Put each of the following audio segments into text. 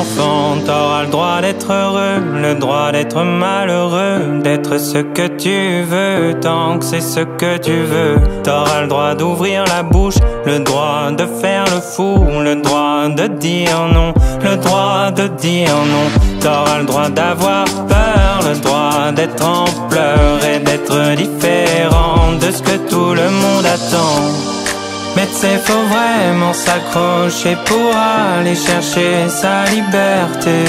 enfant, t'auras le droit d'être heureux, le droit d'être malheureux, d'être ce que tu veux, tant que c'est ce que tu veux. T'auras le droit d'ouvrir la bouche, le droit de faire le fou, le droit de dire non, le droit de dire non. T'auras le droit d'avoir peur, le droit d'être en pleurs et d'être différent de ce que tout le monde attend. Mais t'sais, faut vraiment s'accrocher pour aller chercher sa liberté.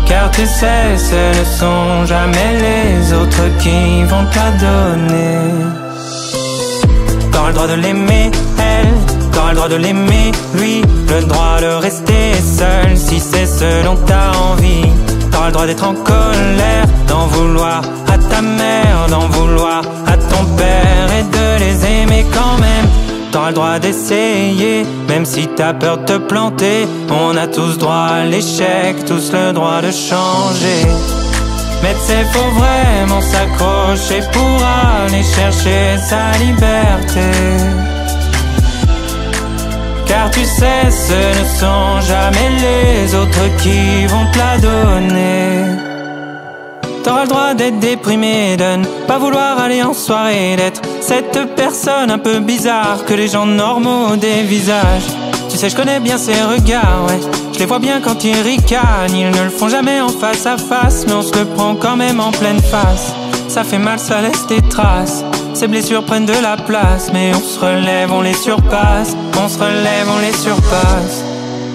Car tu sais, ce ne sont jamais les autres qui vont te la donner. T'auras le droit de l'aimer, elle, t'auras le droit de l'aimer, lui, le droit de rester seul si c'est ce dont t'as envie. T'auras le droit d'être en colère, d'en vouloir à ta mère, d'en vouloir à ton père et de les aimer quand même. T'auras le droit d'essayer, même si t'as peur de te planter. On a tous droit à l'échec, tous le droit de changer. Mais t'sais, faut vraiment s'accrocher pour aller chercher sa liberté. Car tu sais, ce ne sont jamais les autres qui vont te la donner. T'auras le droit d'être déprimé, de ne pas vouloir aller en soirée, d'être cette personne un peu bizarre que les gens normaux dévisagent. Tu sais, je connais bien ces regards, ouais, je les vois bien quand ils ricanent. Ils ne le font jamais en face à face, mais on se le prend quand même en pleine face. Ça fait mal, ça laisse des traces. Ces blessures prennent de la place, mais on se relève, on les surpasse. On se relève, on les surpasse.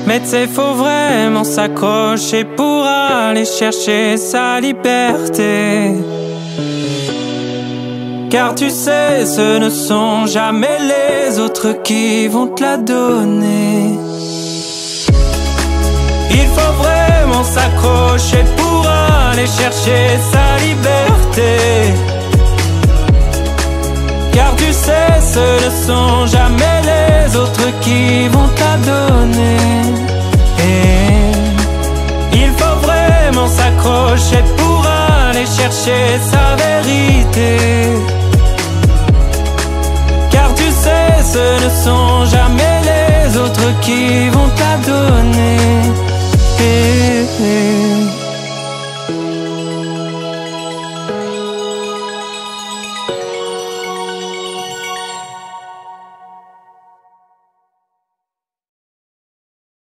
Mais t'sais, faut vraiment s'accrocher pour aller chercher sa liberté. Car tu sais, ce ne sont jamais les autres qui vont te la donner. Il faut vraiment s'accrocher pour aller chercher sa liberté. Car tu sais, ce ne sont jamais les autres qui vont te la donner. Et il faut vraiment s'accrocher pour aller chercher sa vérité. Car tu sais, ce ne sont jamais les autres qui vont te la donner.